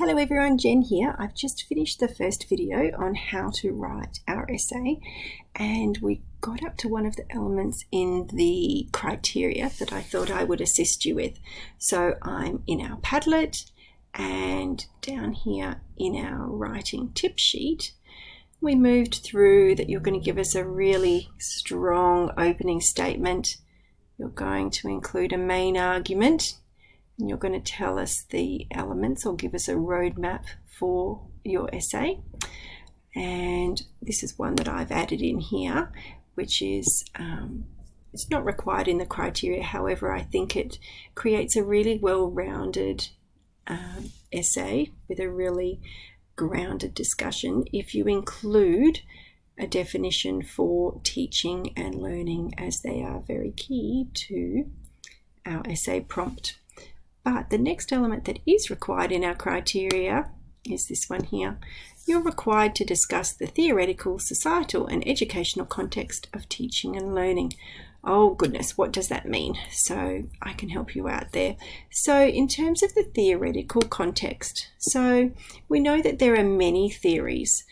Hello everyone, Jen here. I've just finished the first video on how to write our essay, and we got up to one of the elements in the criteria that I thought I would assist you with. So I'm in our Padlet, and down here in our writing tip sheet, we moved through that you're going to give us a really strong opening statement. You're going to include a main argument, and you're going to tell us the elements or give us a roadmap for your essay. And this is one that I've added in here, which is it's not required in the criteria. However, I think it creates a really well-rounded essay with a really grounded discussion if you include a definition for teaching and learning, as they are very key to our essay prompt. But the next element that is required in our criteria is this one here. You're required to discuss the theoretical, societal and educational context of teaching and learning. Oh goodness, what does that mean? So I can help you out there. So in terms of the theoretical context, so we know that there are many theories,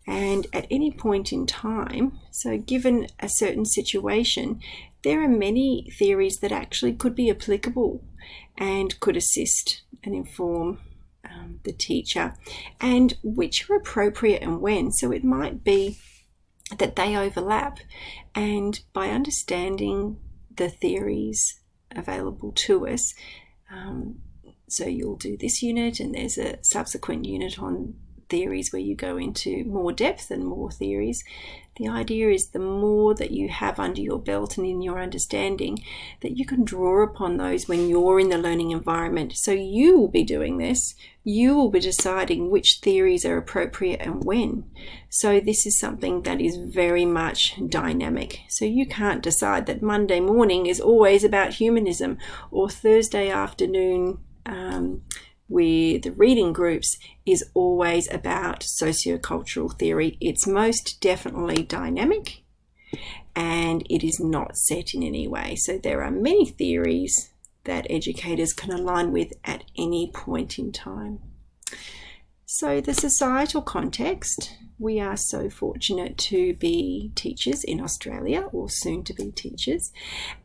and at any point in time, so given a certain situation, there are many theories that actually could be applicable and could assist and inform the teacher, and which are appropriate and when. So it might be that they overlap, and by understanding the theories available to us, so you'll do this unit and there's a subsequent unit on theories where you go into more depth and more theories. The idea is the more that you have under your belt and in your understanding, that you can draw upon those when you're in the learning environment. So you will be doing this. You will be deciding which theories are appropriate and when. So this is something that is very much dynamic. So you can't decide that Monday morning is always about humanism, or Thursday afternoon with the reading groups is always about sociocultural theory. It's most definitely dynamic, and it is not set in any way. So there are many theories that educators can align with at any point in time. So the societal context, we are so fortunate to be teachers in Australia, or soon to be teachers,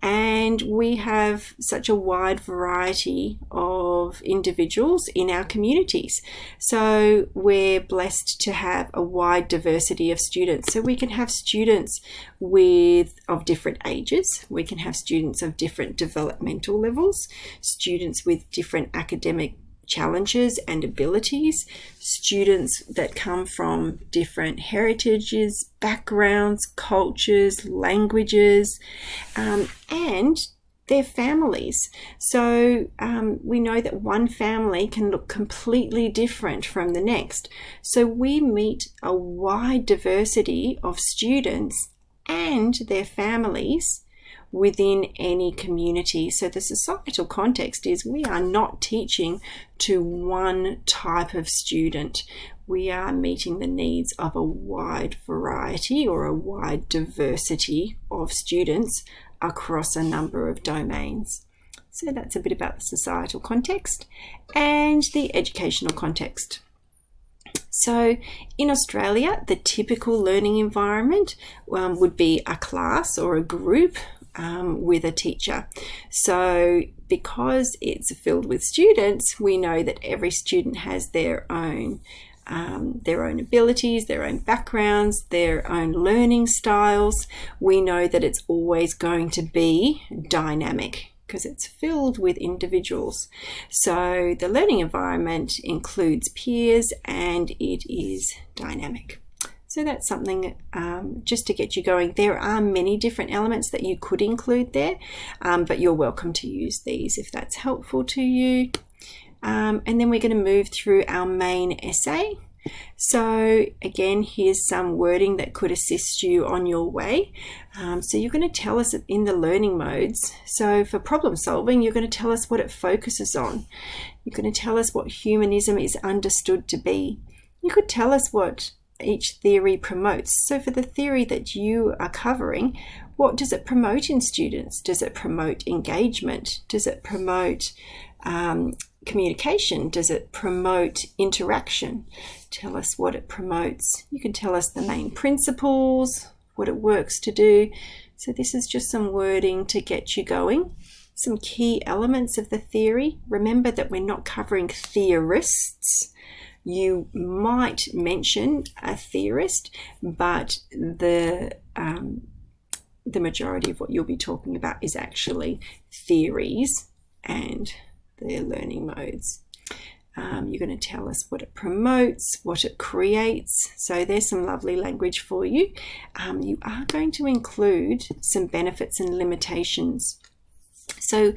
and we have such a wide variety of individuals in our communities. So we're blessed to have a wide diversity of students. So we can have students of different ages, we can have students of different developmental levels, students with different academic challenges and abilities, students that come from different heritages, backgrounds, cultures, languages, and their families. So we know that one family can look completely different from the next. So we meet a wide diversity of students and their families within any community. So the societal context is we are not teaching to one type of student. We are meeting the needs of a wide variety or a wide diversity of students across a number of domains. So that's a bit about the societal context and the educational context. So in Australia, the typical learning environment would be a class or a group with a teacher. So because it's filled with students, we know that every student has their own abilities, their own backgrounds, their own learning styles. We know that it's always going to be dynamic because it's filled with individuals. So the learning environment includes peers and it is dynamic. So that's something just to get you going. There are many different elements that you could include there, but you're welcome to use these if that's helpful to you. And then we're going to move through our main essay. So again, here's some wording that could assist you on your way. So you're going to tell us in the learning modes. So for problem solving, you're going to tell us what it focuses on. You're going to tell us what humanism is understood to be. You could tell us what each theory promotes. So for the theory that you are covering, what does it promote in students? Does it promote engagement? Does it promote communication? Does it promote interaction? Tell us what it promotes. You can tell us the main principles, what it works to do. So this is just some wording to get you going. Some key elements of the theory. Remember that we're not covering theorists. You might mention a theorist, but the majority of what you'll be talking about is actually theories and their learning modes. You're going to tell us what it promotes, what it creates. So there's some lovely language for you. You are going to include some benefits and limitations. So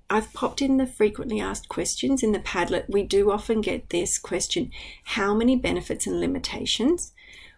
I've popped in the frequently asked questions in the Padlet. We do often get this question, how many benefits and limitations?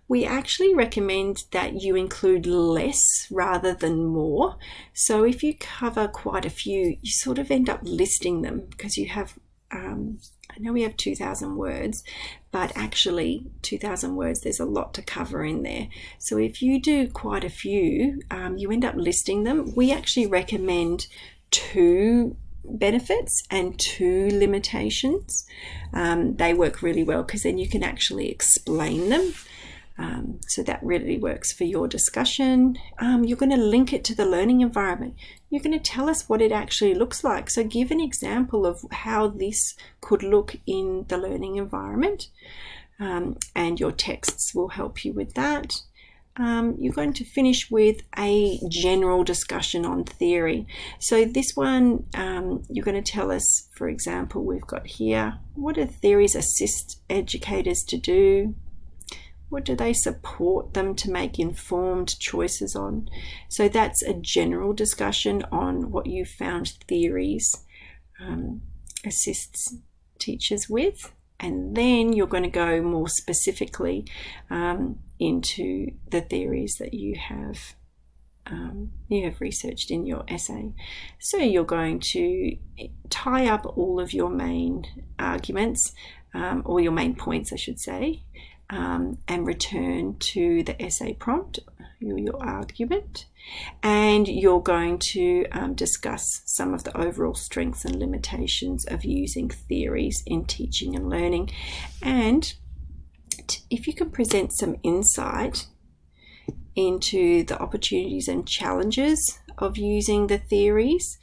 We actually recommend that you include less rather than more. So if you cover quite a few, you sort of end up listing them because you have, I know we have 2,000 words, but actually 2,000 words, there's a lot to cover in there. So if you do quite a few, you end up listing them. We actually recommend 2 benefits and 2 limitations. They work really well because then you can actually explain them. So that really works for your discussion. You're going to link it to the learning environment. You're going to tell us what it actually looks like. So give an example of how this could look in the learning environment, and your texts will help you with that. You're going to finish with a general discussion on theory. So this one, you're going to tell us, for example, we've got here, what do theories assist educators to do? What do they support them to make informed choices on? So that's a general discussion on what you found theories assists teachers with. And then you're going to go more specifically into the theories that you have researched in your essay. So you're going to tie up all of your main arguments, or your main points, I should say, and return to the essay prompt, your argument, and you're going to discuss some of the overall strengths and limitations of using theories in teaching and learning. And if you can present some insight into the opportunities and challenges of using the theories,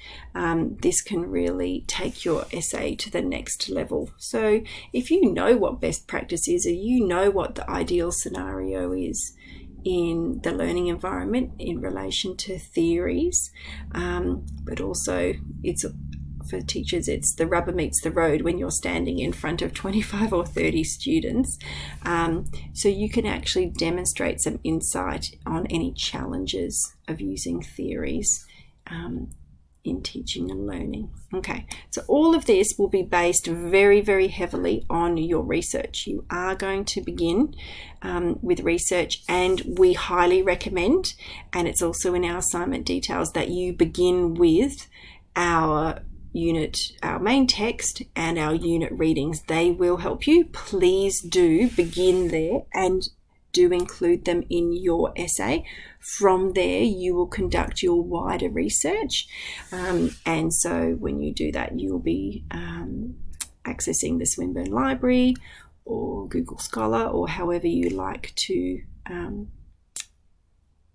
this can really take your essay to the next level. So if you know what best practice is, or you know what the ideal scenario is in the learning environment in relation to theories, but also it's for teachers, it's the rubber meets the road when you're standing in front of 25 or 30 students. So you can actually demonstrate some insight on any challenges of using theories in teaching and learning. Okay, so all of this will be based very, very heavily on your research. You are going to begin with research, and we highly recommend, and it's also in our assignment details, that you begin with our unit, our main text and our unit readings. They will help you. Please do begin there and do include them in your essay. From there, you will conduct your wider research. And so when you do that, you'll be accessing the Swinburne Library or Google Scholar, or however you like to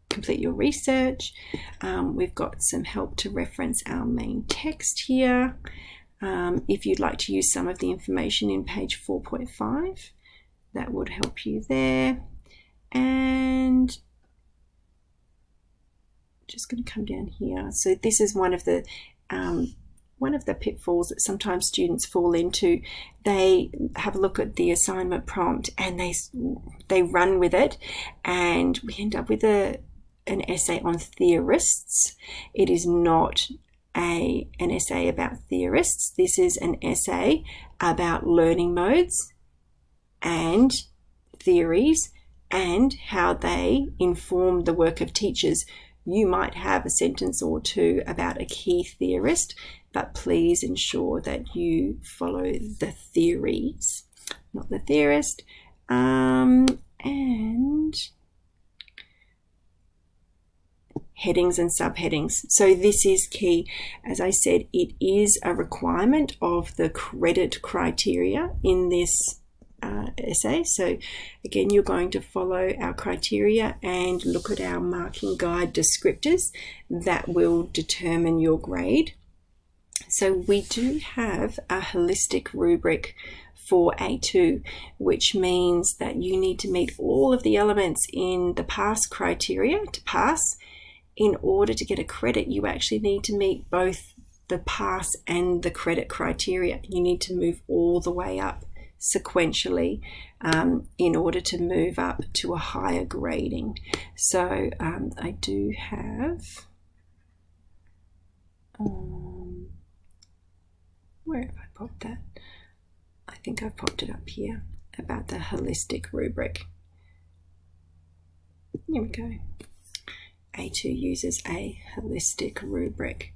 complete your research. We've got some help to reference our main text here. If you'd like to use some of the information in page 4.5, that would help you there. And just going to come down here. So this is one of the pitfalls that sometimes students fall into. They have a look at the assignment prompt and they run with it, and we end up with an essay on theorists. It is not an essay about theorists. This is an essay about learning modes and theories and how they inform the work of teachers. You might have a sentence or two about a key theorist, but please ensure that you follow the theories, not the theorist. And headings and subheadings. So this is key. As I said, it is a requirement of the credit criteria in this essay. So again, you're going to follow our criteria and look at our marking guide descriptors that will determine your grade. So we do have a holistic rubric for A2, which means that you need to meet all of the elements in the pass criteria to pass. In order to get a credit, you actually need to meet both the pass and the credit criteria. You need to move all the way up sequentially in order to move up to a higher grading. So I do have, where have I popped that? I think I've popped it up here about the holistic rubric. Here we go. A2 uses a holistic rubric.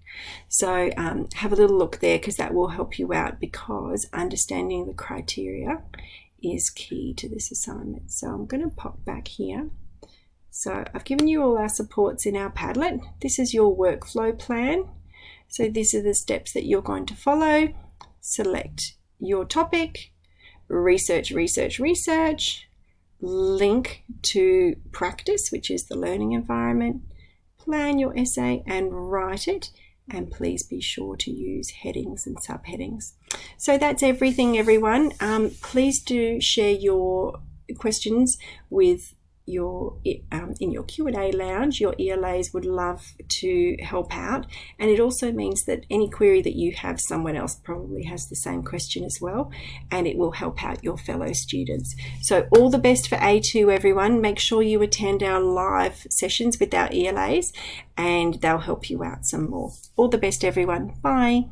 So have a little look there, because that will help you out, because understanding the criteria is key to this assignment. So I'm going to pop back here. So I've given you all our supports in our Padlet. This is your workflow plan. So these are the steps that you're going to follow. Select your topic, research, research, research, link to practice, which is the learning environment, plan your essay and write it, and please be sure to use headings and subheadings. So that's everything, everyone. Please do share your questions with your in your Q&A lounge. Your ELAs would love to help out, and it also means that any query that you have, someone else probably has the same question as well, and it will help out your fellow students. So all the best for A2, everyone. Make sure you attend our live sessions with our ELAs, and they'll help you out some more. All the best, everyone. Bye.